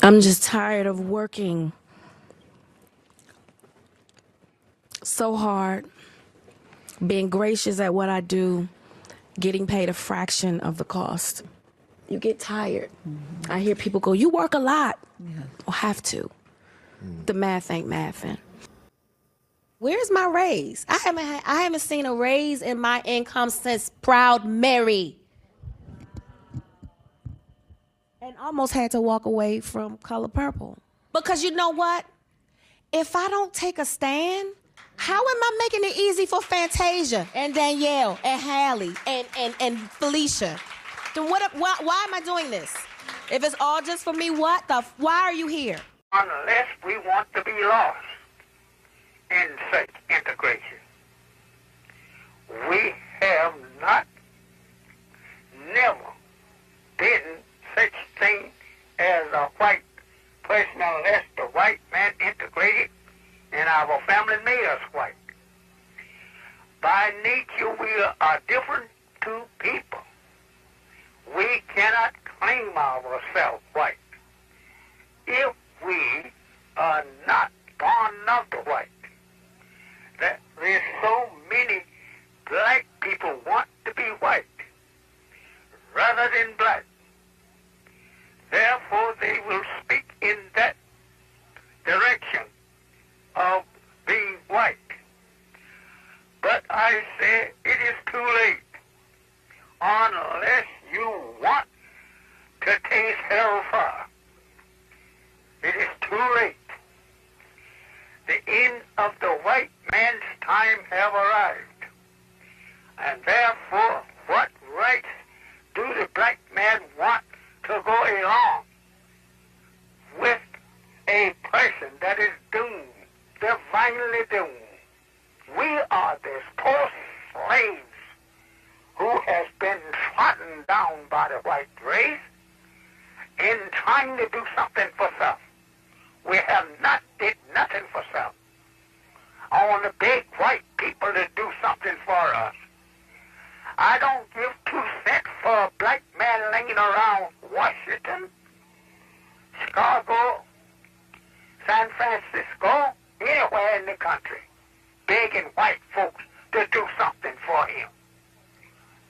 I'm just tired of working so hard, being gracious at what I do, getting paid a fraction of the cost. You get tired. I hear people go, "You work a lot." Yeah. I'll have to. The math ain't mathing. Where's my raise? I haven't seen a raise in my income since Proud Mary. And almost had to walk away from Color Purple. Because you know what? If I don't take a stand, how am I making it easy for Fantasia and Danielle and Hallie and Felicia? Then why am I doing this? If it's all just for me, why are you here? Unless we want to be lost in such integration. We have not, never been such thing as a white person unless the white man integrated in our family and made us white. By nature, we are different two people. We cannot claim ourselves white if we are not born of the white. There's so many black people want to be white rather than black. Therefore, they will speak in that direction of being white. But I say it is too late unless you want to taste hellfire. It is too late. The end of the white man's time have arrived. And therefore, what rights do the black man want to go along with a person that is doomed, divinely doomed? We are the poor slaves who has been trodden down by the white race in trying to do something for self. We have not did nothing for self. I want the big white people to do something for us. I don't give 2 cents for a black man laying around Washington, Chicago, San Francisco, anywhere in the country, begging white folks to do something for him.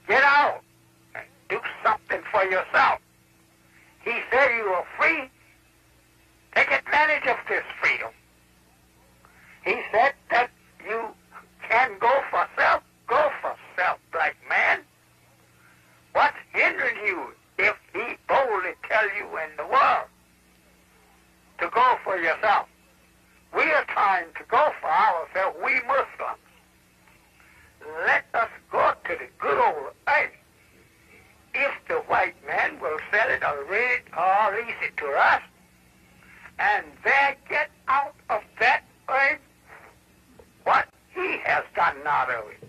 Get out and do something for yourself. He said you are free. Take advantage of this freedom. He said that you can go for self, black man. What's hindering you if he boldly tell you in the world to go for yourself? We are trying to go for ourselves, we Muslims. Let us go to the good old earth. If the white man will sell it or lease it to us, and then get out of that earth what he has gotten out of it.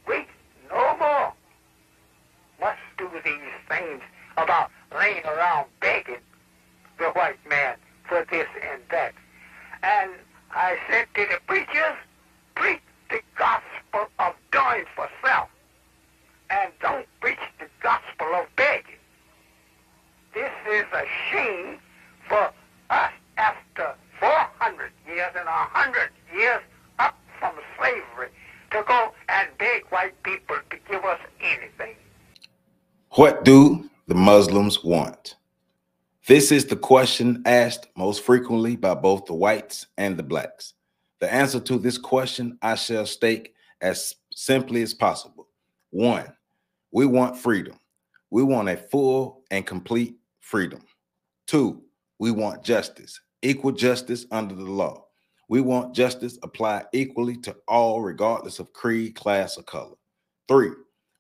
We no more must do these things about laying around begging the white man for this and that. And I said to the preachers, preach the gospel of doing for self, and don't preach the gospel of begging. This is a shame for us after 400 years and 100 years up from slavery to go and beg white people to give us anything. What do the Muslims want? This is the question asked most frequently by both the whites and the blacks. The answer to this question I shall state as simply as possible. 1, we want freedom. We want a full and complete freedom. 2, we want justice, equal justice under the law. We want justice applied equally to all, regardless of creed, class, or color. 3,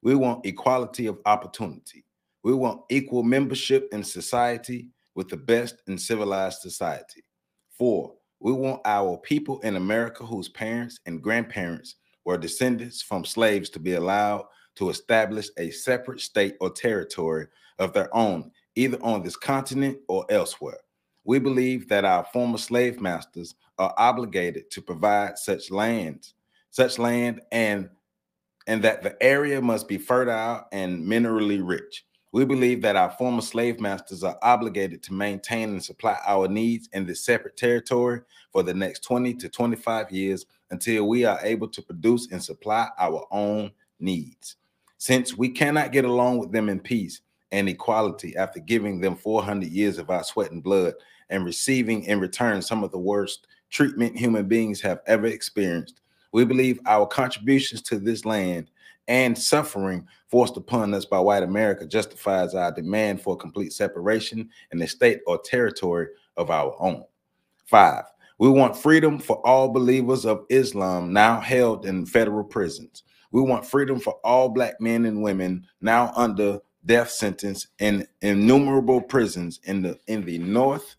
we want equality of opportunity. We want equal membership in society with the best in civilized society. 4, we want our people in America whose parents and grandparents were descendants from slaves to be allowed to establish a separate state or territory of their own, either on this continent or elsewhere. We believe that our former slave masters are obligated to provide such land, and that the area must be fertile and minerally rich. We believe that our former slave masters are obligated to maintain and supply our needs in this separate territory for the next 20 to 25 years until we are able to produce and supply our own needs. Since we cannot get along with them in peace and equality after giving them 400 years of our sweat and blood and receiving in return some of the worst treatment human beings have ever experienced, we believe our contributions to this land and suffering forced upon us by white America justifies our demand for complete separation in a state or territory of our own. 5, we want freedom for all believers of Islam now held in federal prisons. We want freedom for all Black men and women now under death sentence in innumerable prisons in the North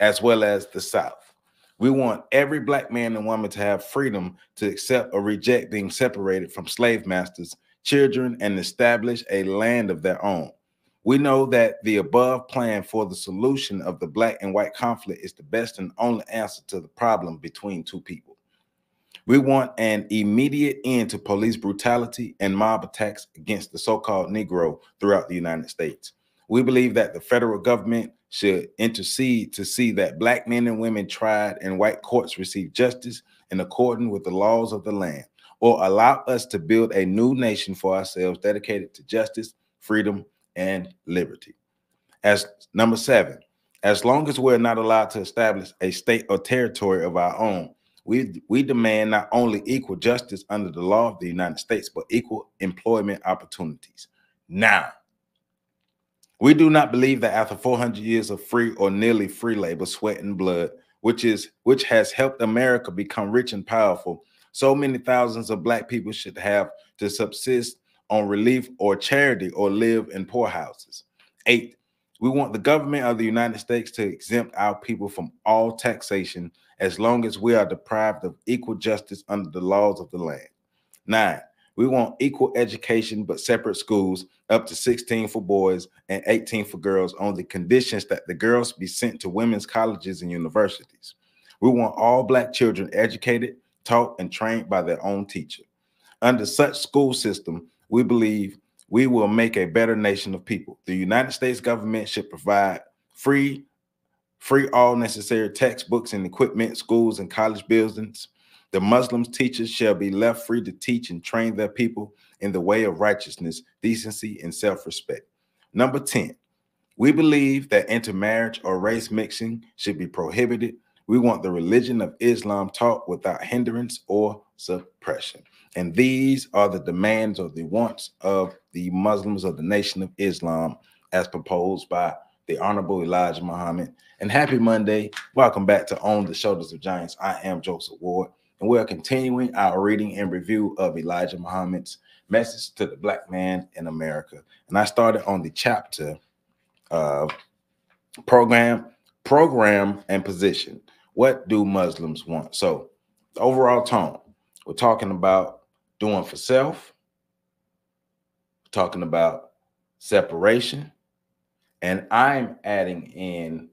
as well as the South. We want every Black man and woman to have freedom to accept or reject being separated from slave masters, children, and establish a land of their own. We know that the above plan for the solution of the Black and white conflict is the best and only answer to the problem between two people. We want an immediate end to police brutality and mob attacks against the so-called Negro throughout the United States. We believe that the federal government should intercede to see that Black men and women tried in white courts receive justice in accordance with the laws of the land, or allow us to build a new nation for ourselves dedicated to justice, freedom, and liberty. As number 7, as long as we're not allowed to establish a state or territory of our own, we demand not only equal justice under the law of the United States, but equal employment opportunities. Now, we do not believe that after 400 years of free or nearly free labor, sweat and blood, which has helped America become rich and powerful, so many thousands of Black people should have to subsist on relief or charity or live in poorhouses. 8, we want the government of the United States to exempt our people from all taxation as long as we are deprived of equal justice under the laws of the land. 9, we want equal education but separate schools up to 16 for boys and 18 for girls on the conditions that the girls be sent to women's colleges and universities. We want all Black children educated, taught, and trained by their own teacher. Under such school system, we believe we will make a better nation of people. The United States government should provide free all necessary textbooks and equipment, schools and college buildings. The Muslims teachers shall be left free to teach and train their people in the way of righteousness, decency, and self-respect. Number 10, we believe that intermarriage or race mixing should be prohibited. We want the religion of Islam taught without hindrance or suppression. And these are the demands or the wants of the Muslims of the Nation of Islam as proposed by the Honorable Elijah Muhammad. And happy Monday. Welcome back to On the Shoulders of Giants. I am Joseph Ward, and we are continuing our reading and review of Elijah Muhammad's message to the Black man in America. And I started on the chapter of program and position. What do Muslims want? So the overall tone, we're talking about doing for self, we're talking about separation, and I'm adding in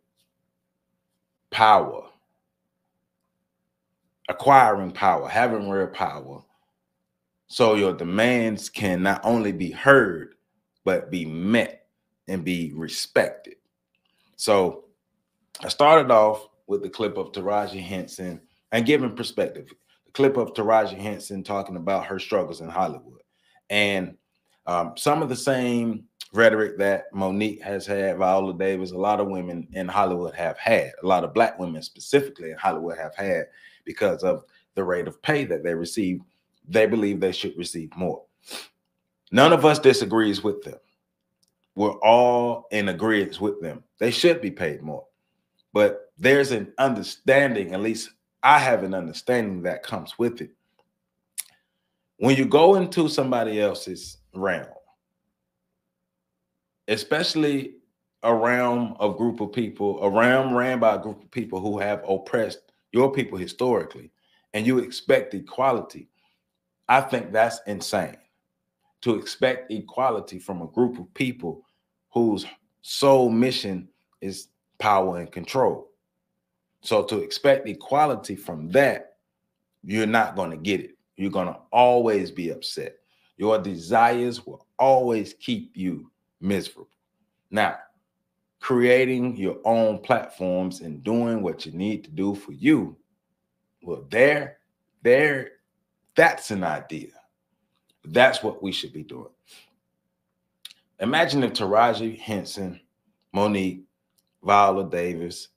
power, acquiring power, having real power, so your demands can not only be heard, but be met and be respected. So I started off with the clip of Taraji Henson and giving perspective. The clip of Taraji Henson talking about her struggles in Hollywood. And some of the same rhetoric that Monique has had, Viola Davis, a lot of women in Hollywood have had, a lot of Black women specifically in Hollywood have had because of the rate of pay that they receive. They believe they should receive more. None of us disagrees with them. We're all in agreement with them. They should be paid more. But there's an understanding, at least I have an understanding that comes with it. When you go into somebody else's realm, especially a realm of group of people, a realm ran by a group of people who have oppressed your people historically, and you expect equality, I think that's insane. To expect equality from a group of people whose sole mission is power and control. So to expect equality from that, you're not going to get it. You're going to always be upset. Your desires will always keep you miserable. Now, creating your own platforms and doing what you need to do for you, well, that's an idea. That's what we should be doing. Imagine if Taraji Henson, Monique, Viola Davis,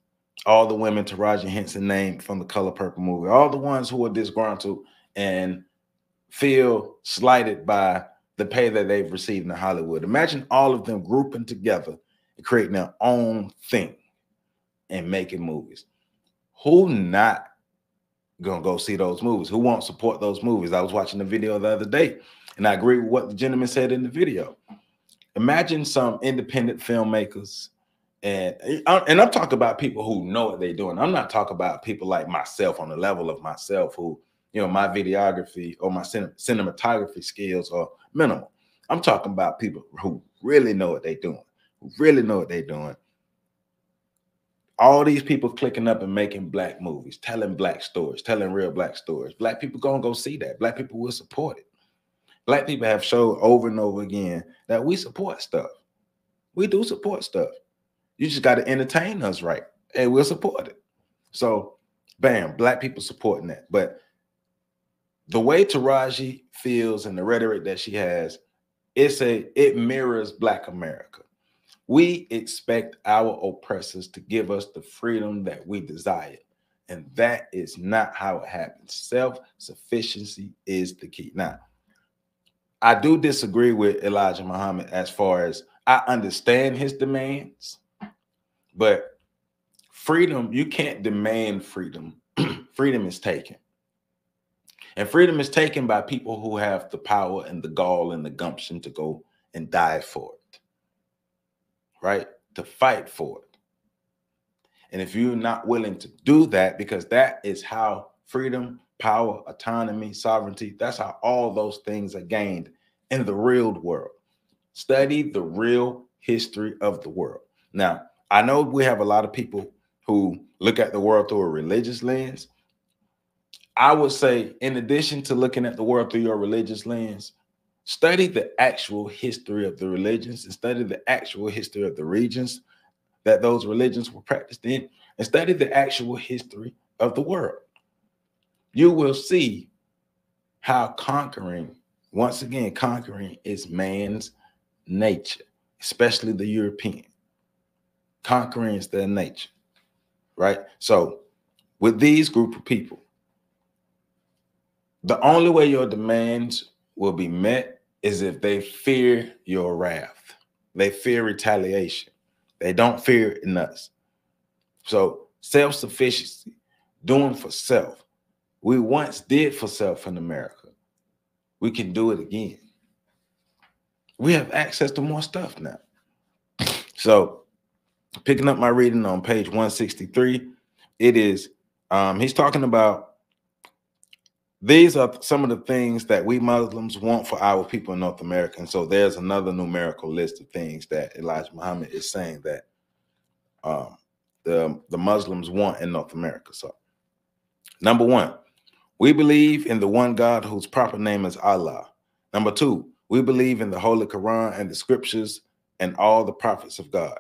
all the women Taraji Henson named from the Color Purple movie, all the ones who are disgruntled and feel slighted by the pay that they've received in Hollywood. Imagine all of them grouping together and creating their own thing and making movies. Who not gonna go see those movies? Who won't support those movies? I was watching the video the other day, and I agree with what the gentleman said in the video. Imagine some independent filmmakers, and I'm talking about people who know what they're doing. I'm not talking about people like myself on the level of myself who, you know, my videography or my cinematography skills are minimal. I'm talking about people who really know what they're doing, who really know what they're doing. All these people clicking up and making black movies, telling black stories, telling real black stories. Black people gonna go see that. Black people will support it. Black people have showed over and over again that we support stuff. We do support stuff. You just got to entertain us right, and we'll support it. So, bam, black people supporting that. But the way Taraji feels and the rhetoric that she has, it mirrors Black America. We expect our oppressors to give us the freedom that we desire. And that is not how it happens. Self-sufficiency is the key. Now, I do disagree with Elijah Muhammad as far as I understand his demands, but freedom, you can't demand freedom. Freedom is taken. And freedom is taken by people who have the power and the gall and the gumption to go and die for it, right? To fight for it. And if you're not willing to do that, because that is how freedom, power, autonomy, sovereignty, that's how all those things are gained in the real world. Study the real history of the world. Now, I know we have a lot of people who look at the world through a religious lens. I would say, in addition to looking at the world through your religious lens, study the actual history of the religions and study the actual history of the regions that those religions were practiced in, and study the actual history of the world. You will see how conquering, once again, conquering is man's nature, especially the European. Conquering is their nature, right? So with these group of people, the only way your demands will be met is if they fear your wrath. They fear retaliation. They don't fear it in us. So self-sufficiency, doing for self. We once did for self in America. We can do it again. We have access to more stuff now. So picking up my reading on page 163, it is, he's talking about, these are some of the things that we Muslims want for our people in North America. And so there's another numerical list of things that Elijah Muhammad is saying that the Muslims want in North America. So number one, we believe in the one God whose proper name is Allah. Number two, we believe in the Holy Quran and the scriptures and all the prophets of God.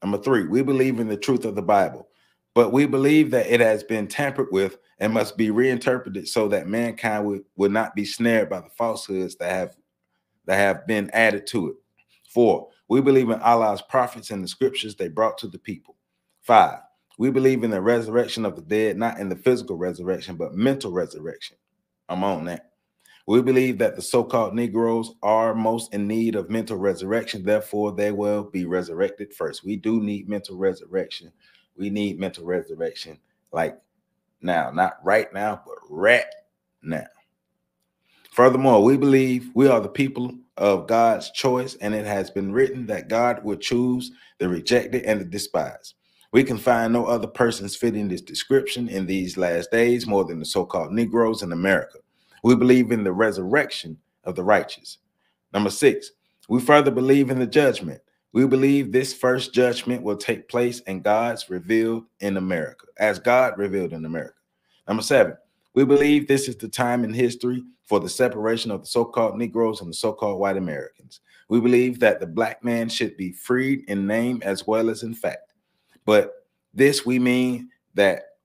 Number three, we believe in the truth of the Bible, but we believe that it has been tampered with and must be reinterpreted so that mankind would not be snared by the falsehoods that have been added to it. 4, we believe in Allah's prophets and the scriptures they brought to the people. 5, we believe in the resurrection of the dead, not in the physical resurrection, but mental resurrection. I'm on that. We believe that the so-called Negroes are most in need of mental resurrection. Therefore, they will be resurrected first. We do need mental resurrection. We need mental resurrection like now, not right now, but right now. Furthermore, we believe we are the people of God's choice, and it has been written that God will choose the rejected and the despised. We can find no other persons fitting this description in these last days more than the so-called Negroes in America. We believe in the resurrection of the righteous. Number 6, we further believe in the judgment. We believe this first judgment will take place in God's revealed in America, as God revealed in America. Number 7, we believe this is the time in history for the separation of the so-called Negroes and the so-called white Americans. We believe that the black man should be freed in name as well as in fact. But this we mean that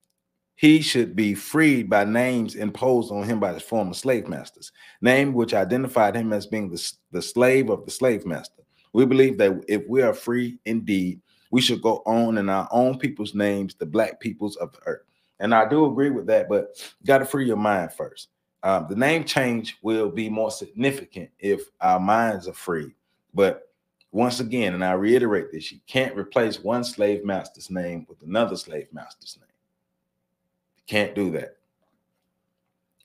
he should be freed by names imposed on him by his former slave masters, name which identified him as being the slave of the slave master. We believe that if we are free indeed, we should go on in our own people's names, the black peoples of the earth. And I do agree with that, but you got to free your mind first. The name change will be more significant if our minds are free. But once again, and I reiterate this, you can't replace one slave master's name with another slave master's name. Can't do that.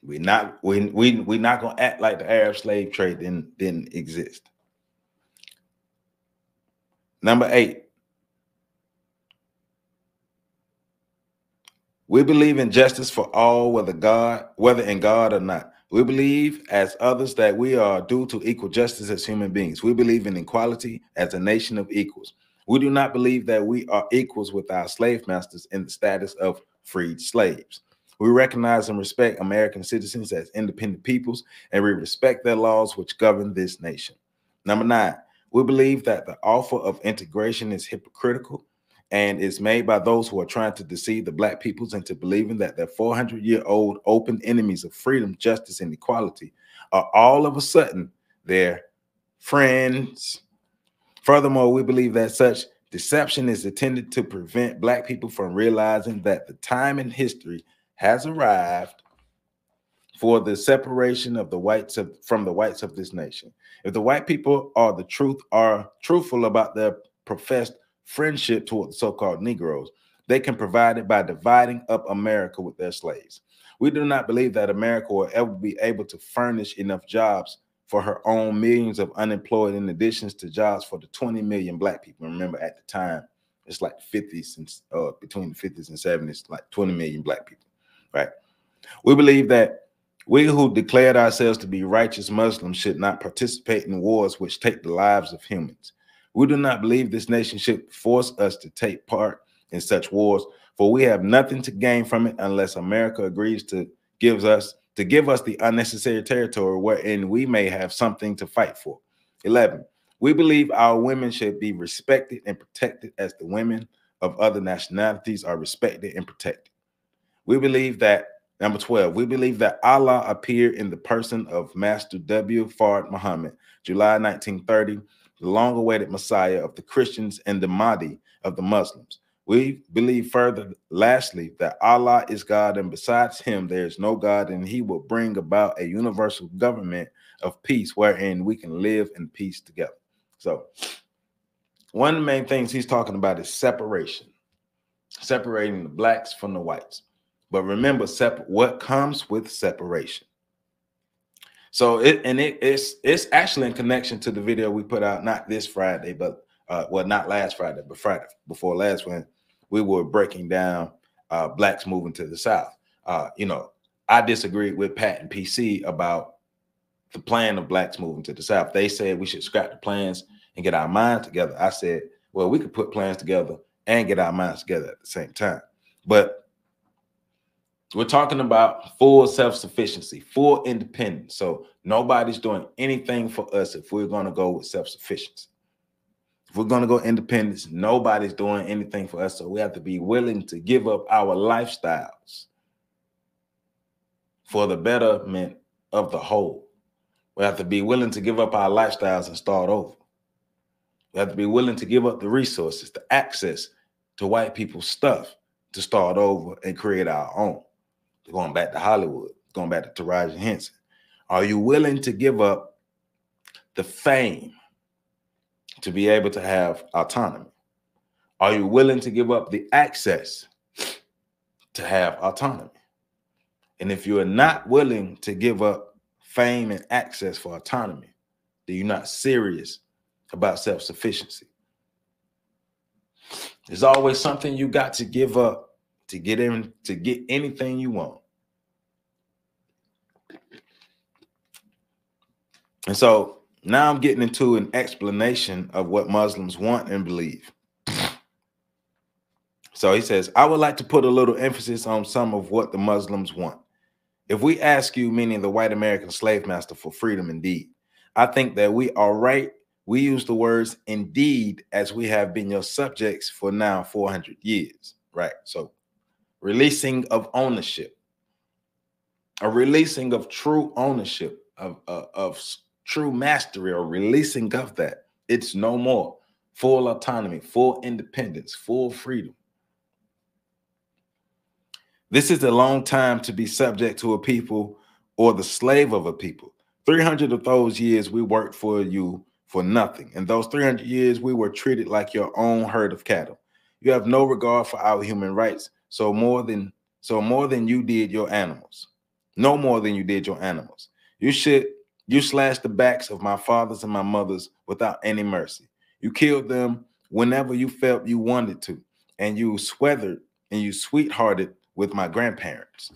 We're not gonna act like the Arab slave trade didn't exist. Number 8. We believe in justice for all, whether in God or not. We believe, as others, that we are due to equal justice as human beings. We believe in equality as a nation of equals. We do not believe that we are equals with our slave masters in the status of freed slaves. We recognize and respect American citizens as independent peoples, and we respect their laws which govern this nation. Number 9, we believe that the offer of integration is hypocritical and is made by those who are trying to deceive the black peoples into believing that their 400-year-old open enemies of freedom, justice, and equality are all of a sudden their friends. Furthermore, we believe that such deception is intended to prevent black people from realizing that the time in history has arrived for the separation of the whites from the whites of this nation. If the white people are truthful about their professed friendship toward the so-called Negroes, they can provide it by dividing up America with their slaves. We do not believe that America will ever be able to furnish enough jobs for her own millions of unemployed, in addition to jobs for the 20 million black people. Remember, at the time, it's like 50s and between the 50s and 70s, like 20 million black people, right? We believe that we who declared ourselves to be righteous Muslims should not participate in wars which take the lives of humans. We do not believe this nation should force us to take part in such wars, for we have nothing to gain from it unless America agrees to give us the unnecessary territory wherein we may have something to fight for. 11, we believe our women should be respected and protected as the women of other nationalities are respected and protected. We believe that, number 12, we believe that Allah appeared in the person of Master W. Fard Muhammad, July 1930, the long-awaited Messiah of the Christians and the Mahdi of the Muslims. We believe further, lastly, that Allah is God, and besides him, there is no God, and he will bring about a universal government of peace wherein we can live in peace together. So one of the main things he's talking about is separation, separating the blacks from the whites. But remember, what comes with separation. So it's actually in connection to the video we put out, not this Friday, but well, not last Friday, but Friday before last, when we were breaking down blacks moving to the South. You know, I disagreed with Pat and PC about the plan of blacks moving to the South. They said we should scrap the plans and get our minds together. I said, well, we could put plans together and get our minds together at the same time. But we're talking about full self-sufficiency, full independence. So nobody's doing anything for us if we're going to go with self-sufficiency. If we're going to go independence, nobody's doing anything for us. So we have to be willing to give up our lifestyles for the betterment of the whole. We have to be willing to give up our lifestyles and start over. We have to be willing to give up the resources, the access to white people's stuff to start over and create our own. Going back to Hollywood, going back to Taraji Henson. Are you willing to give up the fame to be able to have autonomy? Are you willing to give up the access to have autonomy? And if you are not willing to give up fame and access for autonomy, then you're not serious about self-sufficiency. There's always something you got to give up to get anything you want. And so now I'm getting into an explanation of what Muslims want and believe. So he says, I would like to put a little emphasis on some of what the Muslims want. If we ask you, meaning the white American slave master, for freedom indeed, I think that we are right We use the words indeed, as we have been your subjects for now 400 years, right? So releasing of ownership, a releasing of true ownership, of true mastery, or releasing of that. It's no more. Full autonomy, full independence, full freedom. This is a long time to be subject to a people or the slave of a people. 300 of those years we worked for you for nothing. In those 300 years, we were treated like your own herd of cattle. You have no regard for our human rights, so more than you did your animals. No more than you did your animals. You slashed the backs of my fathers and my mothers without any mercy. You killed them whenever you felt you wanted to, and you sweethearted with my grandparents.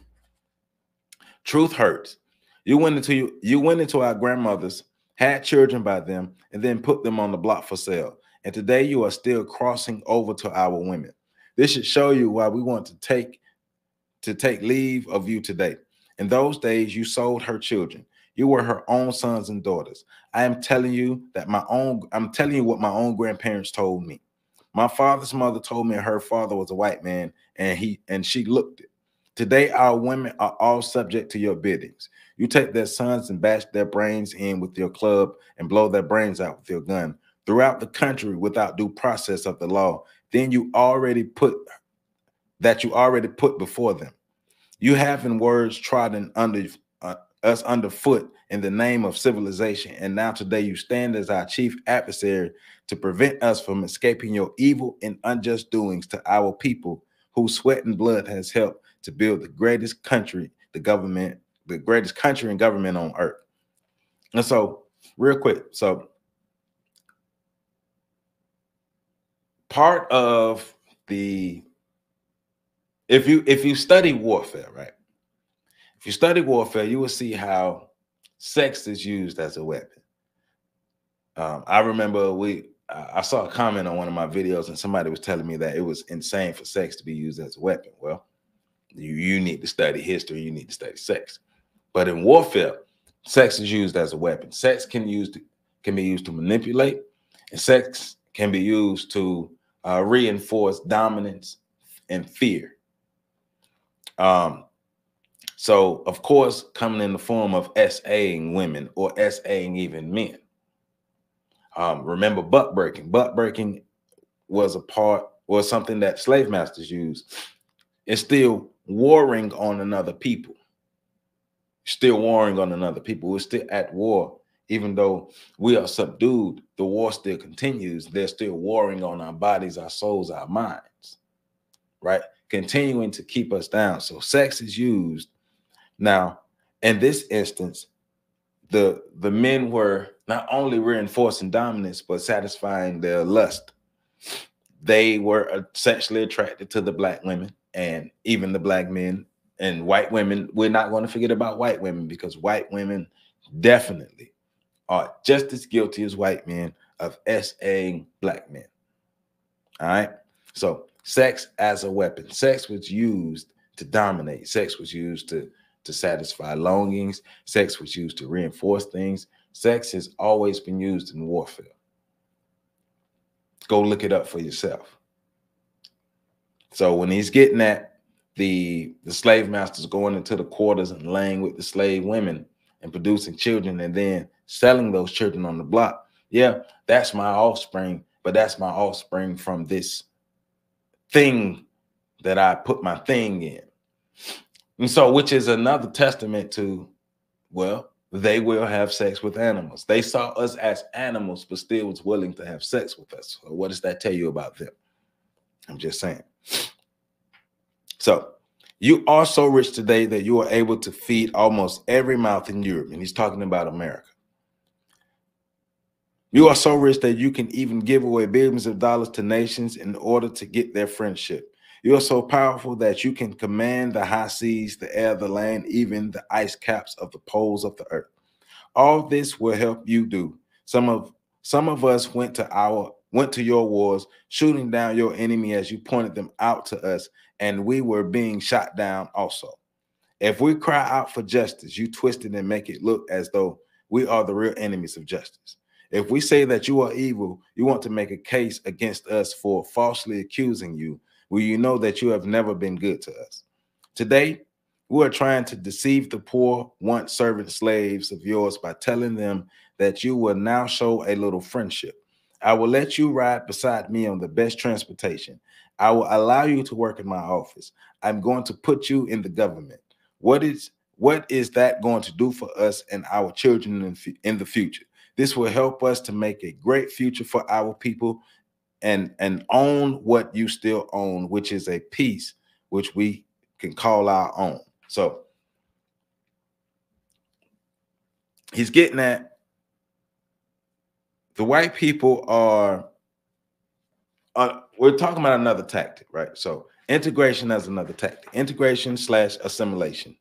Truth hurts. You went into our grandmothers, had children by them, and then put them on the block for sale. And today you are still crossing over to our women. This should show you why we want to take leave of you today. In those days, you sold her children. You were her own sons and daughters. I'm telling you what my own grandparents told me. My father's mother told me her father was a white man, and she looked it. Today, our women are all subject to your biddings. You take their sons and bash their brains in with your club and blow their brains out with your gun throughout the country without due process of the law. Then you already put before them. You have in words trodden us underfoot in the name of civilization, and now today you stand as our chief adversary to prevent us from escaping your evil and unjust doings to our people, whose sweat and blood has helped to build the greatest country and government on earth. And so, real quick, so part of the if you study warfare, right? If you study warfare, you will see how sex is used as a weapon. I remember I saw a comment on one of my videos, and somebody was telling me that it was insane for sex to be used as a weapon. Well, you need to study history. You need to study sex. But in warfare, sex is used as a weapon. Sex can be used to manipulate, and sex can be used to reinforce dominance and fear. So, of course, coming in the form of SAing women or SAing even men. Remember butt breaking. Butt breaking was something that slave masters used. It's still warring on another people. Still warring on another people. We're still at war. Even though we are subdued, the war still continues. They're still warring on our bodies, our souls, our minds, right? Continuing to keep us down. So sex is used. Now, in this instance, the men were not only reinforcing dominance, but satisfying their lust. They were sexually attracted to the black women and even the black men and white women. We're not going to forget about white women, because white women definitely are just as guilty as white men of SAing black men. All right. So sex as a weapon. Sex was used to dominate. Sex was used to satisfy longings. Sex was used to reinforce things. Sex has always been used in warfare. Go look it up for yourself. So when he's getting at the slave masters going into the quarters and laying with the slave women and producing children and then selling those children on the block, yeah, that's my offspring, but that's my offspring from this thing that I put my thing in. And so, which is another testament to, well, they will have sex with animals. They saw us as animals, but still was willing to have sex with us. So what does that tell you about them? I'm just saying. So you are so rich today that you are able to feed almost every mouth in Europe. And he's talking about America. You are so rich that you can even give away billions of dollars to nations in order to get their friendship. You are so powerful that you can command the high seas, the air, the land, even the ice caps of the poles of the earth. All this will help you do. Some of us went to your wars, shooting down your enemy as you pointed them out to us, and we were being shot down also. If we cry out for justice, you twist it and make it look as though we are the real enemies of justice. If we say that you are evil, you want to make a case against us for falsely accusing you, well, you know that you have never been good to us. Today, we are trying to deceive the poor, once servant slaves of yours by telling them that you will now show a little friendship. I will let you ride beside me on the best transportation. I will allow you to work in my office. I'm going to put you in the government. What is that going to do for us and our children in the future? This will help us to make a great future for our people and own what you still own, which is a piece which we can call our own. So he's getting at the white people are we're talking about another tactic, right? So integration as another tactic, integration / assimilation,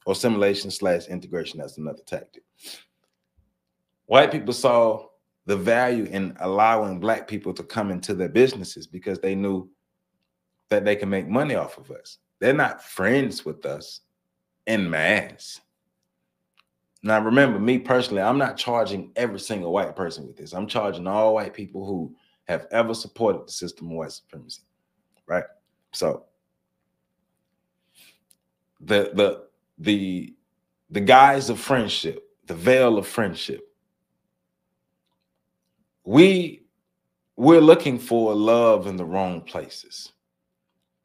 or assimilation / integration as another tactic. White people saw the value in allowing black people to come into their businesses because they knew that they can make money off of us. They're not friends with us en masse. Now, remember, me personally, I'm not charging every single white person with this. I'm charging all white people who have ever supported the system of white supremacy, right? So the guise of friendship, the veil of friendship, we're looking for love in the wrong places.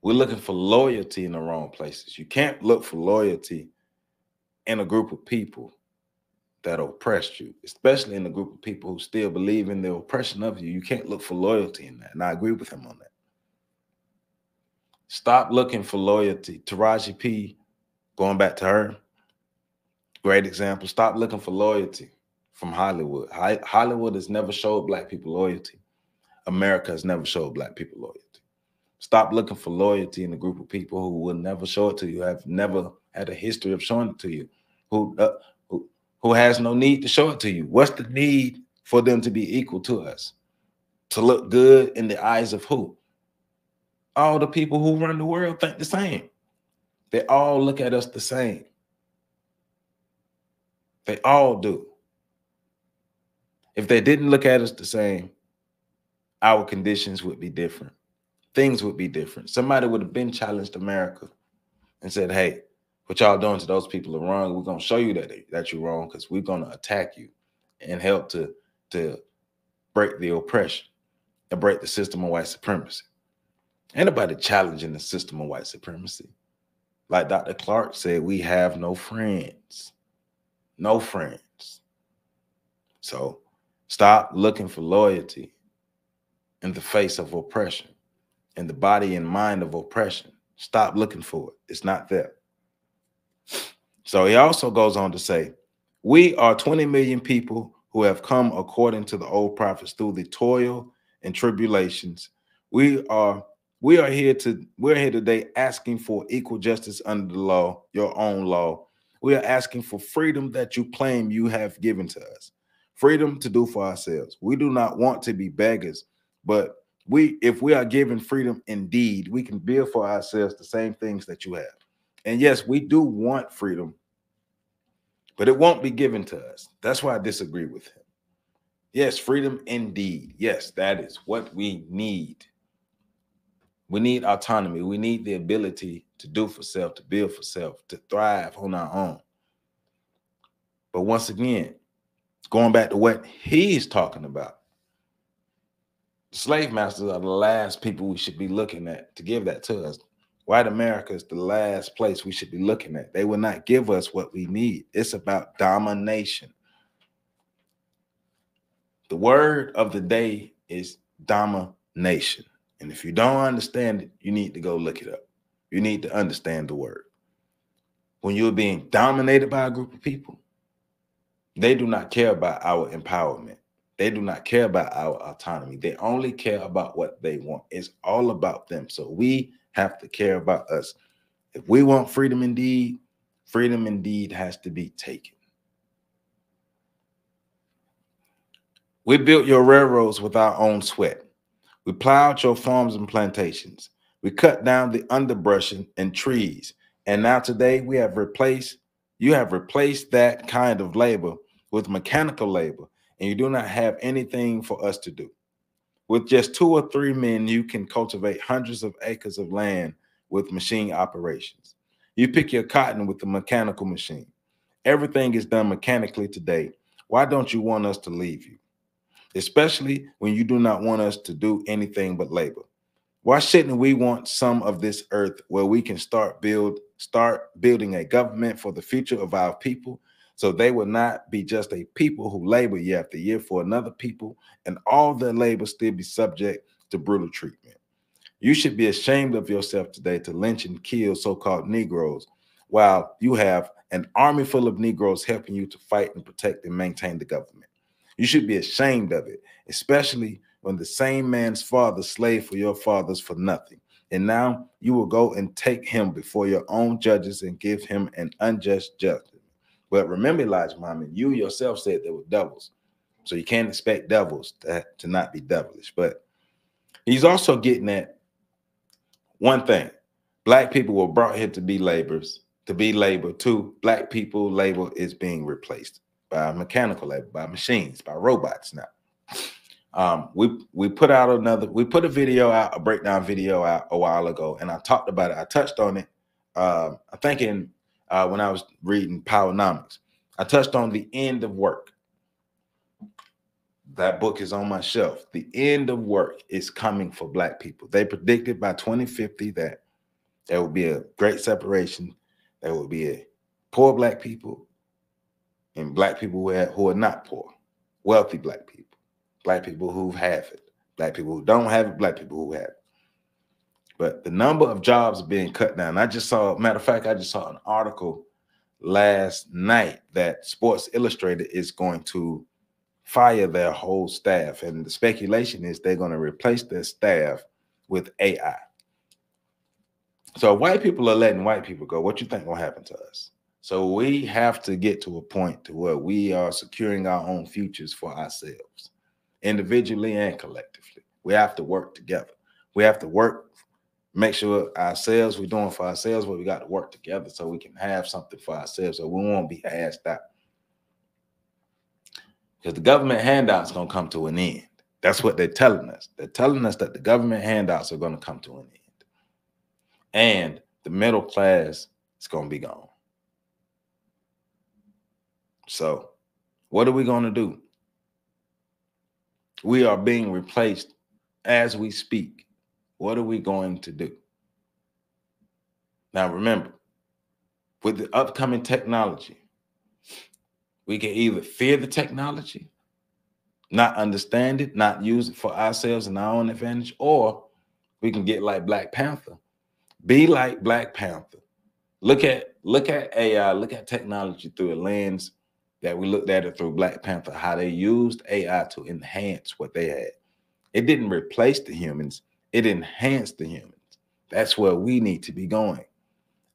We're looking for loyalty in the wrong places. You can't look for loyalty in a group of people that oppressed you, especially in a group of people who still believe in the oppression of you. You can't look for loyalty in that. And I agree with him on that. Stop looking for loyalty. Taraji P, going back to her, great example. Stop looking for loyalty from Hollywood. Hollywood has never showed black people loyalty. America has never showed black people loyalty. Stop looking for loyalty in a group of people who will never show it to you, have never had a history of showing it to you, who has no need to show it to you. What's the need for them to be equal to us? To look good in the eyes of who? All the people who run the world think the same. They all look at us the same. They all do. If they didn't look at us the same, our conditions would be different. Things would be different. Somebody would have been challenged America and said, hey, what y'all doing to those people are wrong. We're going to show you that you're wrong because we're going to attack you and help to break the oppression and break the system of white supremacy. Ain't nobody challenging the system of white supremacy. Like Dr. Clark said, we have no friends. No friends. So stop looking for loyalty in the face of oppression, in the body and mind of oppression. Stop looking for it. It's not there. So he also goes on to say, we are 20 million people who have come according to the old prophets through the toil and tribulations. We're here today asking for equal justice under the law, your own law. We are asking for freedom that you claim you have given to us. Freedom to do for ourselves. We do not want to be beggars, but if we are given freedom indeed, we can build for ourselves the same things that you have. And yes, we do want freedom, but it won't be given to us. That's why I disagree with him. Yes, freedom indeed. Yes, that is what we need. We need autonomy. We need the ability to do for self, to build for self, to thrive on our own. But once again, going back to what he's talking about, slave masters are the last people we should be looking at to give that to us. White America is the last place we should be looking at. They will not give us what we need. It's about domination. The word of the day is domination. And if you don't understand it, you need to go look it up. You need to understand the word. When you're being dominated by a group of people, they do not care about our empowerment. They do not care about our autonomy. They only care about what they want. It's all about them. So we have to care about us. If we want freedom indeed has to be taken. We built your railroads with our own sweat. We plowed your farms and plantations. We cut down the underbrush and trees. And now today you have replaced that kind of labor with mechanical labor. and you do not have anything for us to do. With just 2 or 3 men, you can cultivate hundreds of acres of land with machine operations. You pick your cotton with a mechanical machine. Everything is done mechanically today. Why don't you want us to leave you? Especially when you do not want us to do anything but labor. Why shouldn't we want some of this earth where we can start building a government for the future of our people, so they will not be just a people who labor year after year for another people, and all their labor still be subject to brutal treatment? You should be ashamed of yourself today to lynch and kill so-called Negroes, while you have an army full of Negroes helping you to fight and protect and maintain the government. You should be ashamed of it, especially when the same man's father slaved for your fathers for nothing. And now you will go and take him before your own judges and give him an unjust judgment. But remember, Elijah Muhammad, you yourself said they were devils. So you can't expect devils to not be devilish. But he's also getting at one thing. Black people were brought here to be laborers, to be labor. Two, black people labor is being replaced by mechanical labor, by machines, by robots now. We put a video out, a breakdown video out a while ago, and I talked about it. I touched on it. I think when I was reading Powernomics, I touched on the end of work. That book is on my shelf. The end of work is coming for black people. They predicted by 2050 that there will be a great separation. There will be a poor black people and black people who are not poor, wealthy black people who have it, black people who don't have it, black people who have it. But the number of jobs being cut down. Matter of fact, I just saw an article last night that Sports Illustrated is going to fire their whole staff. And the speculation is they're going to replace their staff with AI. So white people are letting white people go. What you think will happen to us? So we have to get to a point to where we are securing our own futures for ourselves, individually and collectively. We have to work together. We have to work, make sure ourselves, we're doing for ourselves, but we got to work together so we can have something for ourselves, so we won't be asked out. Because the government handouts going to come to an end. That's what they're telling us. They're telling us that the government handouts are going to come to an end. And the middle class is going to be gone. So what are we going to do? We are being replaced as we speak. What are we going to do? Now, remember, with the upcoming technology, we can either fear the technology, not understand it, not use it for ourselves and our own advantage, or we can get like Black Panther. Be like Black Panther. Look at AI, look at technology through a lens that we looked at it through Black Panther, how they used AI to enhance what they had. It didn't replace the humans, it enhanced the humans. That's where we need to be going.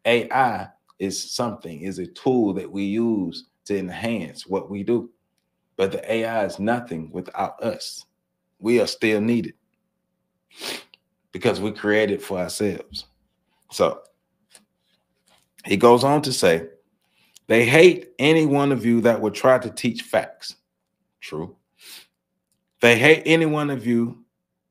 AI is a tool that we use to enhance what we do. But the AI is nothing without us. We are still needed because we created for ourselves. So he goes on to say, they hate any one of you that would try to teach facts. True. They hate any one of you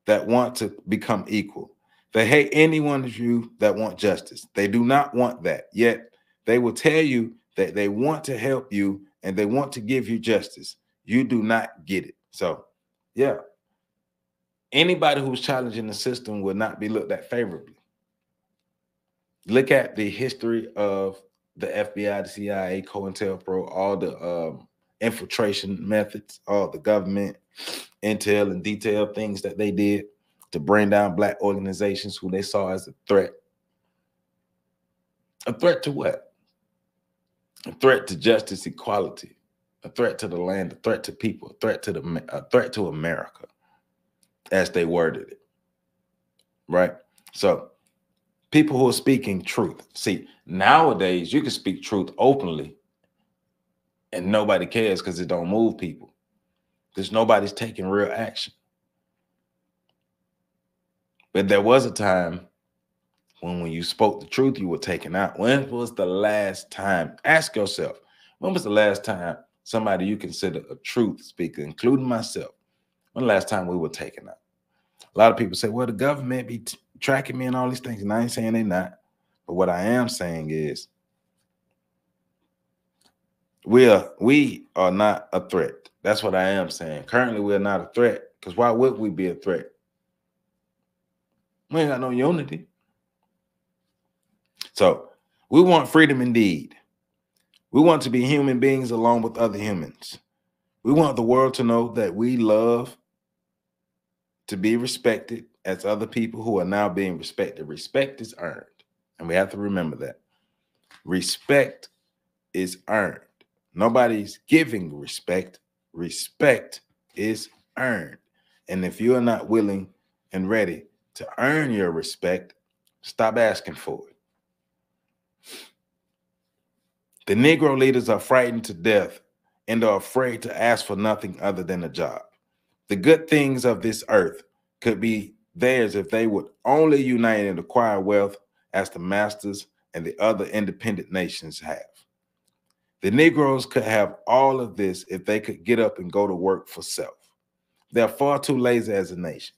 that want to become equal. They hate any one of you that want justice. They do not want that. Yet they will tell you that they want to help you and they want to give you justice. You do not get it. So, yeah, anybody who's challenging the system will not be looked at favorably. Look at the history of the FBI, the CIA, COINTELPRO, all the infiltration methods, all the government intel and detail things that they did to bring down Black organizations who they saw as a threat. A threat to what? A threat to justice, equality, a threat to the land, a threat to people, a threat to America, as they worded it. Right? So people who are speaking truth. See, nowadays you can speak truth openly and nobody cares because it don't move people. Because nobody's taking real action. But there was a time when you spoke the truth, you were taken out. When was the last time? Ask yourself, when was the last time somebody you consider a truth speaker, including myself. When the last time we were taken out? A lot of people say, well, the government be tracking me and all these things. And I ain't saying they're not. But what I am saying is we are not a threat. That's what I am saying. Currently, we are not a threat. Because why would we be a threat? We ain't got no unity. So we want freedom indeed. We want to be human beings along with other humans. We want the world to know that we love to be respected as other people who are now being respected. Respect is earned. And we have to remember that. Respect is earned. Nobody's giving respect. Respect is earned. And if you are not willing and ready to earn your respect, stop asking for it. The Negro leaders are frightened to death and are afraid to ask for nothing other than a job. The good things of this earth could be theirs if they would only unite and acquire wealth as the masters and the other independent nations have. The Negroes could have all of this if they could get up and go to work for self. They're far too lazy as a nation.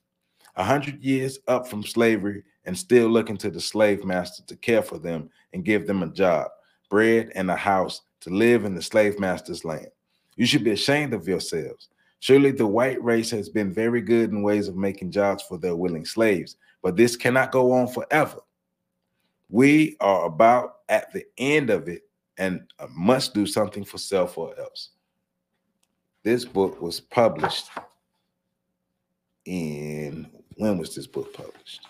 100 years up from slavery and still looking to the slave master to care for them and give them a job, bread, and a house to live in the slave master's land. You should be ashamed of yourselves. Surely the white race has been very good in ways of making jobs for their willing slaves, but this cannot go on forever. We are about at the end of it and must do something for self or else. This book was published in, when was this book published?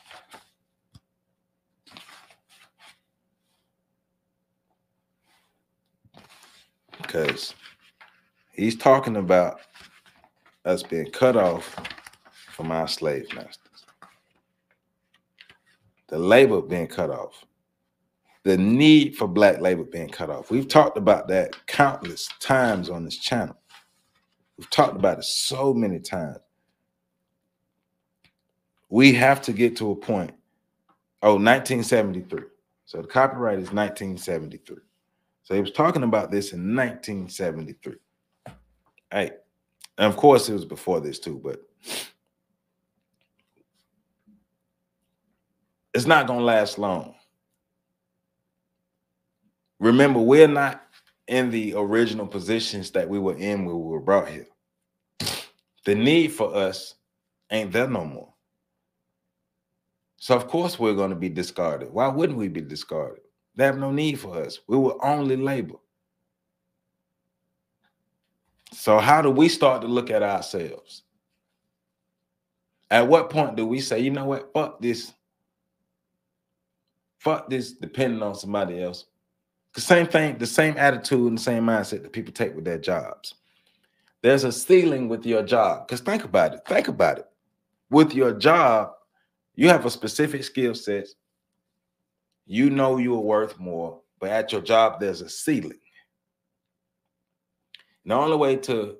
Because he's talking about us being cut off from our slave masters. The labor being cut off. The need for black labor being cut off. We've talked about that countless times on this channel. We've talked about it so many times. We have to get to a point. 1973. So the copyright is 1973. So he was talking about this in 1973. Hey, and of course it was before this too, but it's not going to last long. Remember, we're not in the original positions that we were in when we were brought here. The need for us ain't there no more. So of course we're going to be discarded. Why wouldn't we be discarded? They have no need for us. We were only labor. So how do we start to look at ourselves? At what point do we say, you know what, fuck this depending on somebody else? The same thing, the same attitude and the same mindset that people take with their jobs. There's a ceiling with your job. Because think about it. With your job, you have a specific skill set. You know you are worth more, but at your job, there's a ceiling. And the only way to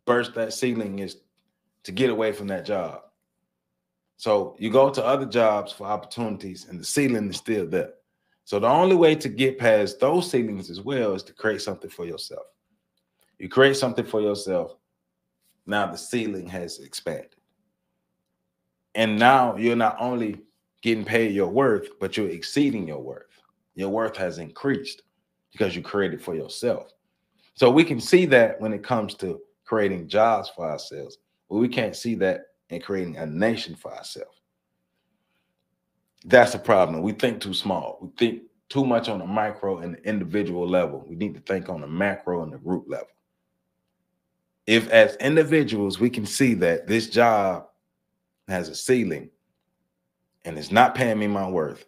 burst that ceiling is to get away from that job. So you go to other jobs for opportunities and the ceiling is still there. So the only way to get past those ceilings as well is to create something for yourself. You create something for yourself. Now the ceiling has expanded. And now you're not only getting paid your worth, but you're exceeding your worth. Your worth has increased because you created for yourself. So we can see that when it comes to creating jobs for ourselves, but we can't see that in creating a nation for ourselves. That's a problem. We think too small. We think too much on the micro and the individual level. We need to think on the macro and the group level. If as individuals, we can see that this job has a ceiling and it's not paying me my worth,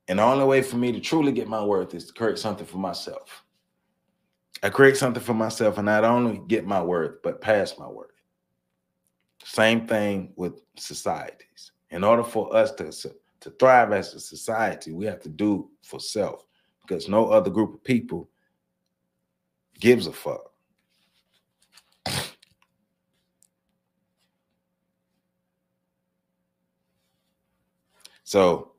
and the only way for me to truly get my worth is to create something for myself. I create something for myself and not only get my worth, but pass my worth. Same thing with societies. In order for us to thrive as a society, we have to do for self because no other group of people gives a fuck. So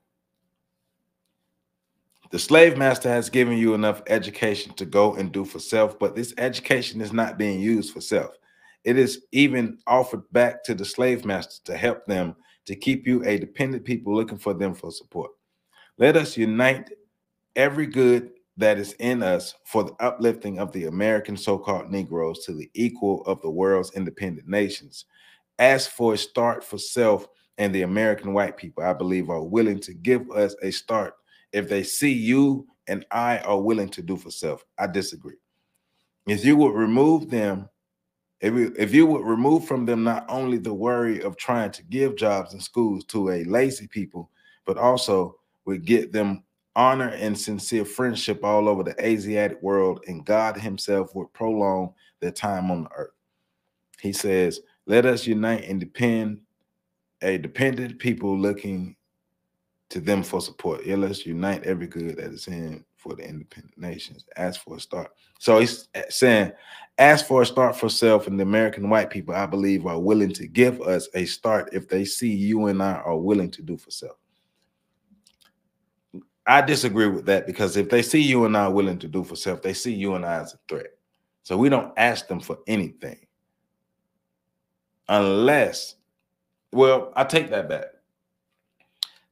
The slave master has given you enough education to go and do for self, but this education is not being used for self. It is even offered back to the slave master to help them to keep you a dependent people looking for them for support. Let us unite every good that is in us for the uplifting of the American so-called Negroes to the equal of the world's independent nations. Ask for a start for self, and the American white people, I believe, are willing to give us a start if they see you and I are willing to do for self. I disagree. If you would remove them, if you would remove from them not only the worry of trying to give jobs in schools to a lazy people, but also would get them honor and sincere friendship all over the Asiatic world, and God himself would prolong their time on the earth. He says, let us unite and depend a dependent people looking to them for support. Yeah, let's unite every good that is in for the independent nations. Ask for a start. So he's saying, ask for a start for self, and the American white people, I believe, are willing to give us a start if they see you and I are willing to do for self. I disagree with that, because if they see you and I willing to do for self, they see you and I as a threat. So we don't ask them for anything unless, well, I take that back.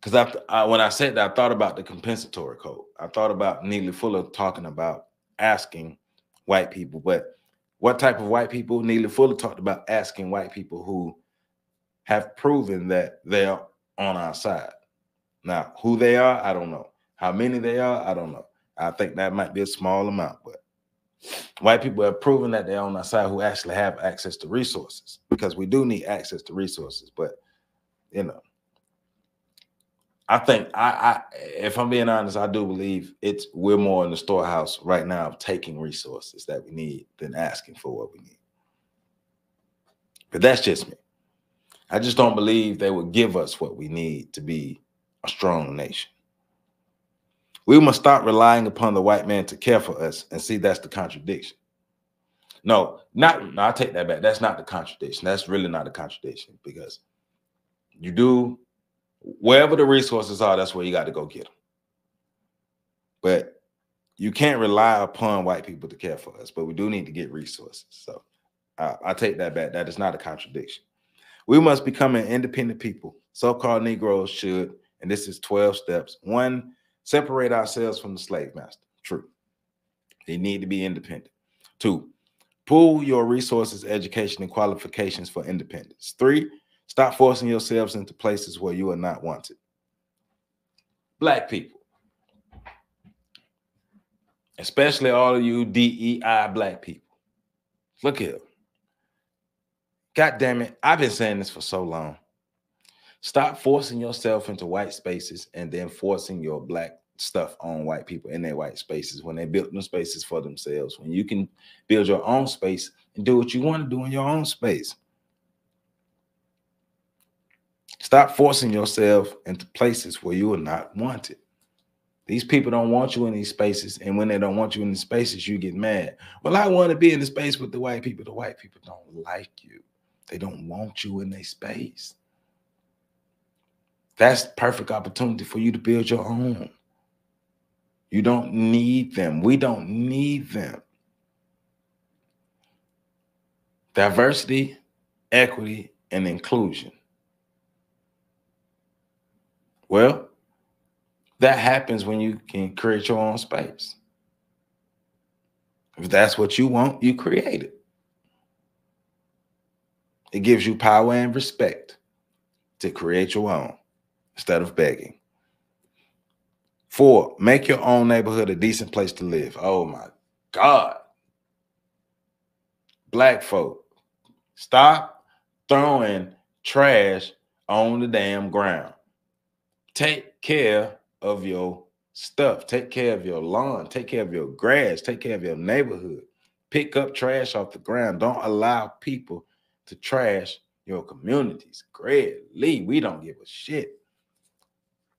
Because when I said that, I thought about the compensatory code. I thought about Neely Fuller talking about asking white people. But what type of white people? Neely Fuller talked about asking white people who have proven that they're on our side. Now, who they are, I don't know. How many they are, I don't know. I think that might be a small amount, but white people have proven that they're on our side who actually have access to resources, because we do need access to resources. But, you know, I think if I'm being honest, I do believe we're more in the storehouse right now of taking resources that we need than asking for what we need. But that's just me. I just don't believe they would give us what we need to be a strong nation. We must stop relying upon the white man to care for us, and see, that's the contradiction. No, I take that back. That's not the contradiction. That's really not a contradiction, because you do, wherever the resources are, that's where you got to go get them. But you can't rely upon white people to care for us, but we do need to get resources. So I take that back. That is not a contradiction. We must become an independent people. So-called Negroes should, and this is 12 steps. 1, separate ourselves from the slave master. True. They need to be independent. 2, pool your resources, education, and qualifications for independence. 3, stop forcing yourselves into places where you are not wanted. Black people, especially all of you DEI black people, look here. God damn it, I've been saying this for so long. Stop forcing yourself into white spaces and then forcing your black stuff on white people in their white spaces when they built them spaces for themselves. When you can build your own space and do what you want to do in your own space. Stop forcing yourself into places where you are not wanted. These people don't want you in these spaces, and when they don't want you in the spaces, you get mad. Well, I want to be in the space with the white people. The white people don't like you. They don't want you in their space. That's perfect opportunity for you to build your own. You don't need them. We don't need them. Diversity, equity, and inclusion. Well, that happens when you can create your own space. If that's what you want, you create it. It gives you power and respect to create your own instead of begging. 4, make your own neighborhood a decent place to live. Oh my God. Black folk, stop throwing trash on the damn ground. Take care of your stuff. Take care of your lawn. Take care of your grass. Take care of your neighborhood. Pick up trash off the ground. Don't allow people to trash your communities. Greg Lee, we don't give a shit.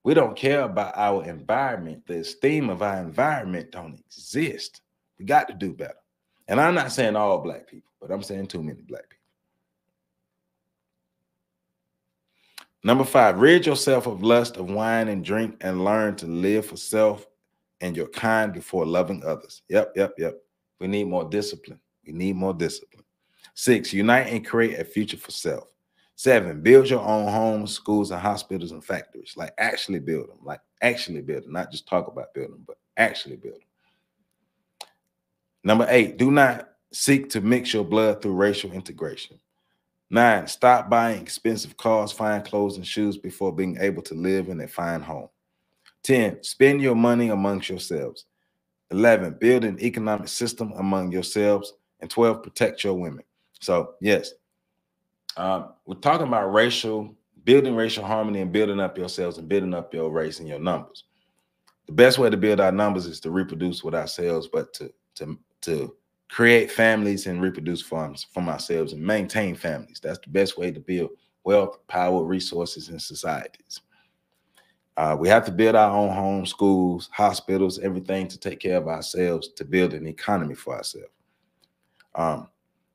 We don't care about our environment. The esteem of our environment don't exist. We got to do better. And I'm not saying all black people, but I'm saying too many black people. Number 5, rid yourself of lust of wine and drink and learn to live for self and you're kind before loving others. Yep. We need more discipline. We need more discipline. 6, unite and create a future for self. 7, build your own homes, schools, and hospitals and factories. Like actually build them. Like actually build them. Not just talk about building them, but actually build them. Number 8, do not seek to mix your blood through racial integration. 9, stop buying expensive cars, fine clothes, and shoes before being able to live in a fine home. 10, spend your money amongst yourselves. 11, build an economic system among yourselves. And 12, protect your women. So, yes, we're talking about building racial harmony and building up yourselves and building up your race and your numbers. The best way to build our numbers is to reproduce with ourselves, but to create families and reproduce from ourselves and maintain families. That's the best way to build wealth, power, resources, and societies. We have to build our own homes, schools, hospitals, everything to take care of ourselves, to build an economy for ourselves.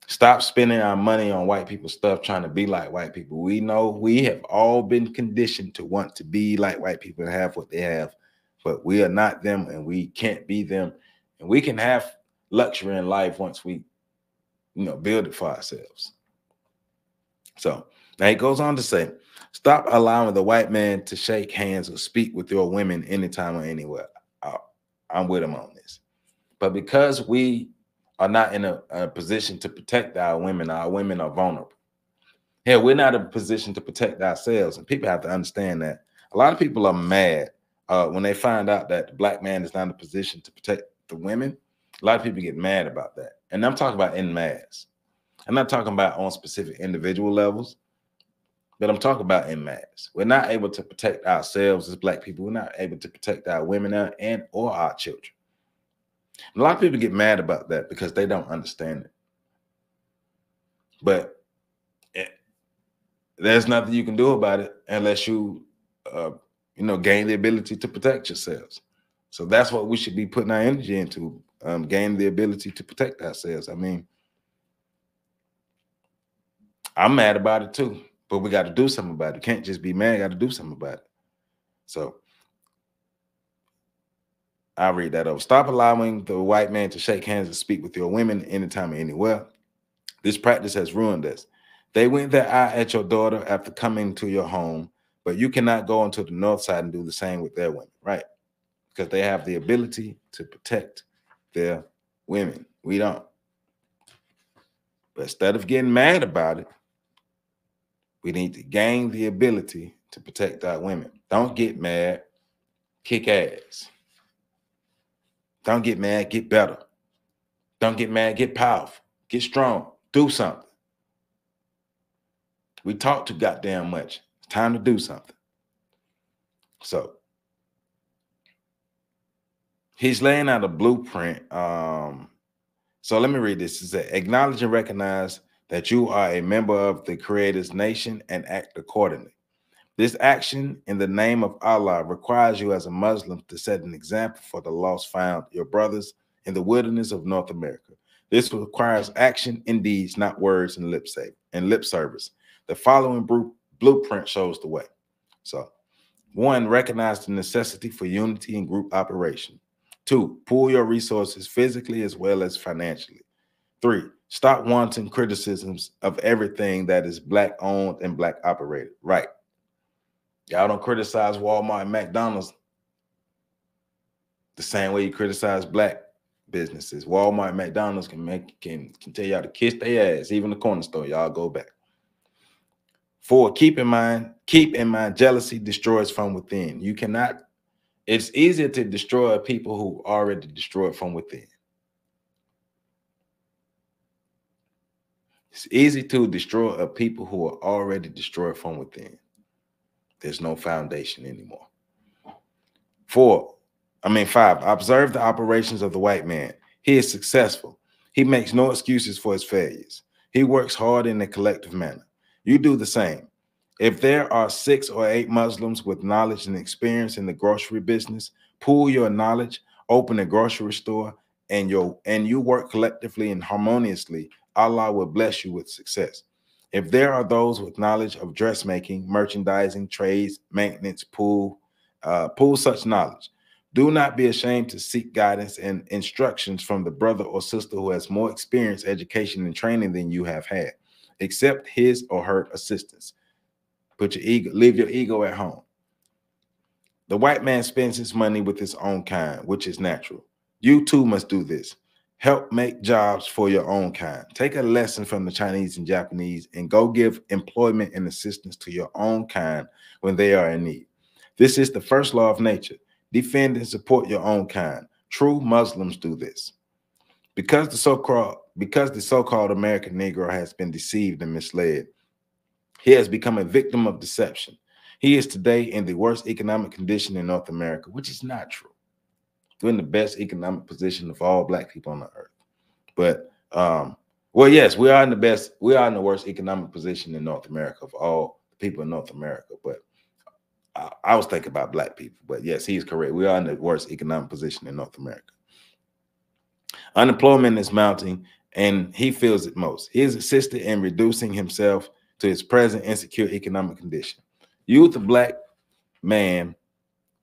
Stop spending our money on white people's stuff, trying to be like white people. We know we have all been conditioned to want to be like white people and have what they have, but we are not them and we can't be them. And we can have luxury in life once we, build it for ourselves. So now he goes on to say, stop allowing the white man to shake hands or speak with your women anytime or anywhere. I'm with him on this. But because we are not in a position to protect our women are vulnerable. Hell, we're not in a position to protect ourselves. And people have to understand that. A lot of people are mad when they find out that the black man is not in a position to protect the women. A lot of people get mad about that. And I'm talking about en masse. I'm not talking about on specific individual levels, but I'm talking about en masse. We're not able to protect ourselves as black people. We're not able to protect our women or our children. A lot of people get mad about that because they don't understand it. But there's nothing you can do about it unless you, gain the ability to protect yourselves. So that's what we should be putting our energy into, gain the ability to protect ourselves. I mean, I'm mad about it too, but we got to do something about it. Can't just be mad, got to do something about it. So I'll read that over. Stop allowing the white man to shake hands and speak with your women anytime or anywhere. This practice has ruined us. They went their eye at your daughter after coming to your home, but you cannot go into the north side and do the same with their women, right? Because they have the ability to protect their women. We don't. But instead of getting mad about it, we need to gain the ability to protect our women. Don't get mad, kick ass. Don't get mad, get better. Don't get mad, get powerful, get strong, do something. We talk too goddamn much. It's time to do something. So he's laying out a blueprint. So let me read this. It says, acknowledge and recognize that you are a member of the Creator's nation and act accordingly. This action in the name of Allah requires you as a Muslim to set an example for the lost found, your brothers in the wilderness of North America. This requires action in deeds, not words and lip service. The following blueprint shows the way. So 1, recognize the necessity for unity and group operation. 2, pool your resources physically as well as financially. 3, stop wanting criticisms of everything that is black owned and black operated. Right. Y'all don't criticize Walmart and McDonald's the same way you criticize black businesses. Walmart and McDonald's can tell y'all to kiss their ass. Even the corner store, y'all go back. 4, keep in mind, jealousy destroys from within. You cannot, it's easier to destroy people who already destroyed from within. It's easy to destroy a people who are already destroyed from within. There's no foundation anymore. 5, observe the operations of the white man. He is successful. He makes no excuses for his failures. He works hard in a collective manner. You do the same. If there are 6 or 8 Muslims with knowledge and experience in the grocery business, pool your knowledge, open a grocery store, and you work collectively and harmoniously, Allah will bless you with success. If there are those with knowledge of dressmaking, merchandising, trades, maintenance, pool such knowledge. Do not be ashamed to seek guidance and instructions from the brother or sister who has more experience, education, and training than you have had. Accept his or her assistance. Leave your ego at home. The white man spends his money with his own kind, which is natural. You too must do this. Help make jobs for your own kind. Take a lesson from the Chinese and Japanese and go give employment and assistance to your own kind when they are in need. This is the first law of nature. Defend and support your own kind. True Muslims do this. Because the so-called American Negro has been deceived and misled, he has become a victim of deception. He is today in the worst economic condition in North America, which is not true. We're in the best economic position of all black people on the earth. But well, yes, we are in the worst economic position in North America of all the people in North America. But I was thinking about black people. But yes, he's correct. We are in the worst economic position in North America. Unemployment is mounting, and he feels it most. He is assisted in reducing himself to his present insecure economic condition. You, the black man,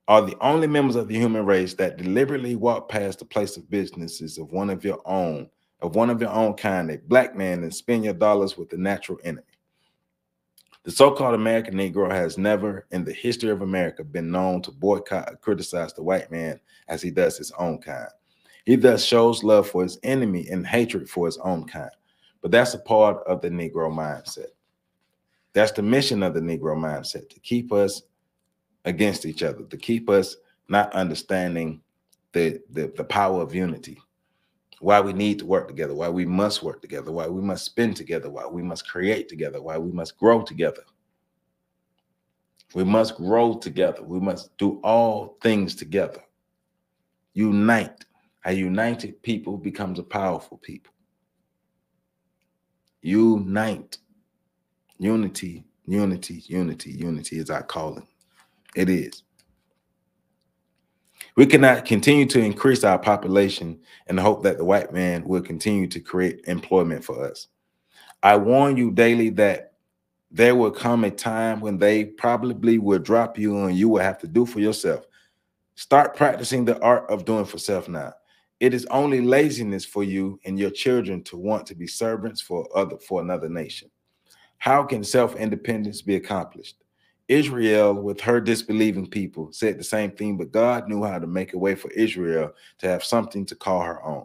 are the only members of the human race that deliberately walk past the place of businesses of one of your own kind, a black man, and spend your dollars with the natural enemy. The so-called American Negro has never in the history of America been known to boycott or criticize the white man as he does his own kind. He thus shows love for his enemy and hatred for his own kind. But that's a part of the Negro mindset. That's the mission of the Negro mindset, to keep us against each other, to keep us not understanding the power of unity, why we need to work together, why we must work together, why we must spend together, why we must create together, why we must grow together. We must grow together. We must do all things together. Unite. A united people becomes a powerful people. Unite. Unity, unity, unity, unity is our calling. It is. We cannot continue to increase our population and hope that the white man will continue to create employment for us. I warn you daily that there will come a time when they probably will drop you and you will have to do for yourself. Start practicing the art of doing for self now. It is only laziness for you and your children to want to be servants for another nation. How can self-independence be accomplished? Israel, with her disbelieving people, said the same thing, but God knew how to make a way for Israel to have something to call her own.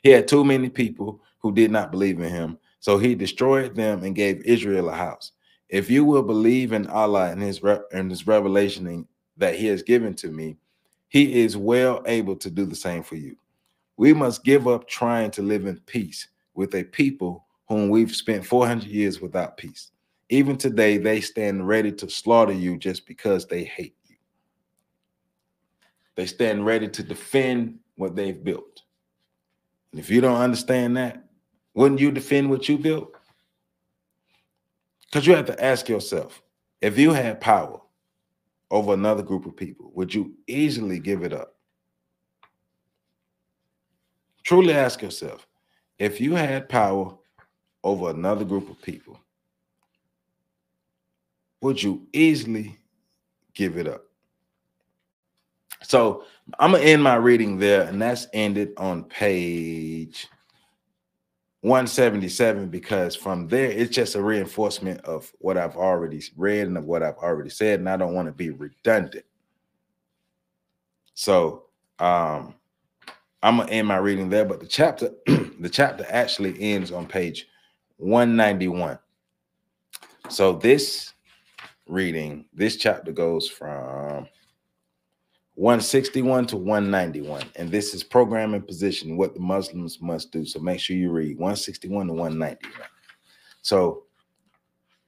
He had too many people who did not believe in him, so he destroyed them and gave Israel a house. If you will believe in Allah and his revelation that he has given to me, he is well able to do the same for you. We must give up trying to live in peace with a people whom we've spent 400 years without peace. Even today, they stand ready to slaughter you just because they hate you. They stand ready to defend what they've built. And if you don't understand that, wouldn't you defend what you built? Because you have to ask yourself, if you had power over another group of people, would you easily give it up? Truly ask yourself, if you had power over another group of people, would you easily give it up? So I'm going to end my reading there, and that's ended on page 177, because from there, it's just a reinforcement of what I've already read and of what I've already said, and I don't want to be redundant. So I'm going to end my reading there, but the chapter actually ends on page 191. So this chapter goes from 161 to 191, and this is program and position, what the Muslims must do. So make sure you read 161 to 191. So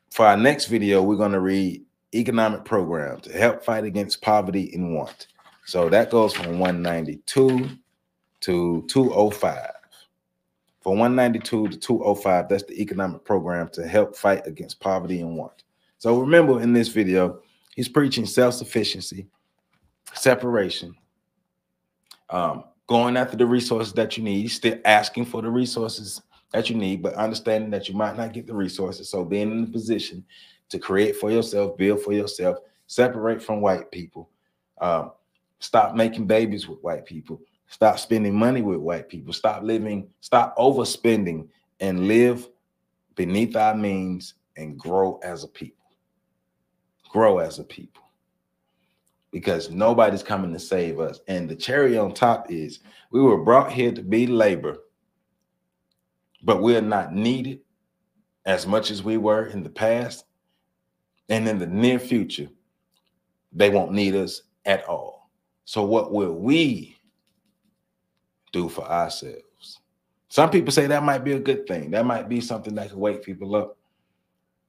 for our next video, we're going to read economic program to help fight against poverty and want. So that goes from 192 to 205. From 192 to 205, that's the economic program to help fight against poverty and want. So remember, in this video, he's preaching self-sufficiency, separation, going after the resources that you need, still asking for the resources that you need, but understanding that you might not get the resources. So being in the position to create for yourself, build for yourself, separate from white people, Stop making babies with white people. Stop spending money with white people. Stop overspending, and live beneath our means and grow as a people. Grow as a people. Because nobody's coming to save us. And the cherry on top is we were brought here to be labor, but we're not needed as much as we were in the past. And in the near future, they won't need us at all. So what will we do for ourselves? Some people say that might be a good thing. That might be something that could wake people up.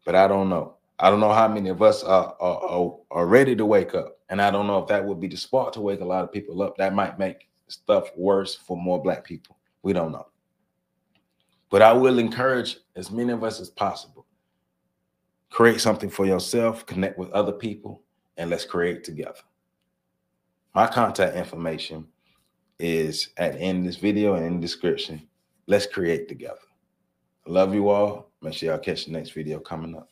But I don't know. I don't know how many of us are ready to wake up. And I don't know if that would be the spark to wake a lot of people up. That might make stuff worse for more Black people. We don't know. But I will encourage as many of us as possible. Create something for yourself, connect with other people, and let's create together. My contact information is at the end of this video and in the description. Let's create together. I love you all. Make sure y'all catch the next video coming up.